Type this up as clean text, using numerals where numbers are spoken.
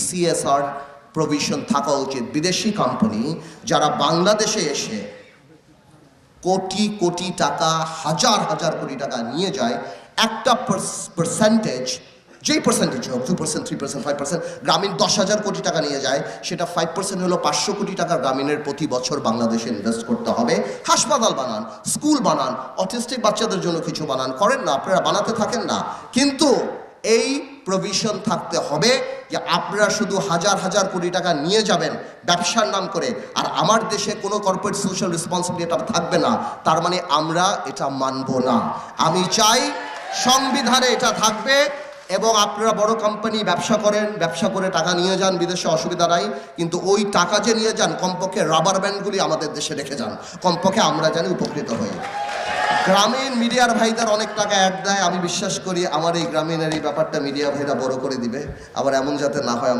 CSR provision থাকা উচিত। বিদেশি কোম্পানি যারা বাংলাদেশে এসে কোটি কোটি টাকা, হাজার হাজার কোটি টাকা নিয়ে যায়, একটা পার্সেন্টেজ, যেই পার্সেন্টেজ হোক, 2%, 3%, 5%, গ্রামীণ 10,000 কোটি টাকা নিয়ে যায়, সেটা 5% হলো 500 কোটি টাকা গ্রামীণের প্রতি বছর বাংলাদেশে ইনভেস্ট করতে হবে। হাসপাতাল বানান, স্কুল বানান, অটিস্টিক বাচ্চাদের জন্য কিছু বানান, করেন না, আপনারা বানাতে থাকেন না, কিন্তু এই প্রভিশন থাকতে হবে যে আপনারা শুধু হাজার হাজার কোটি টাকা নিয়ে যাবেন ব্যবসার নাম করে, আর আমার দেশে কোনো কর্পোরেট সোশ্যাল রেসপন্সিবিলিটি এটা থাকবে না, তার মানে আমরা এটা মানব না। আমি চাই সংবিধানে এটা থাকবে, এবং আপনারা বড় কোম্পানি ব্যবসা করেন, ব্যবসা করে টাকা নিয়ে যান বিদেশে, অসুবিধা নাই, কিন্তু ওই টাকা যে নিয়ে যান কমপক্ষে রাবার ব্যান্ডগুলি আমাদের দেশে রেখে যান, কমপক্ষে আমরা জানি উপকৃত হই। গ্রামীণ মিডিয়ার ভাইদের অনেক টাকা অ্যাড দেয়, আমি বিশ্বাস করি আমার এই গ্রামীণের এই ব্যাপারটা মিডিয়া ভাইরা বড় করে দিবে, আবার এমন যাতে না হয়।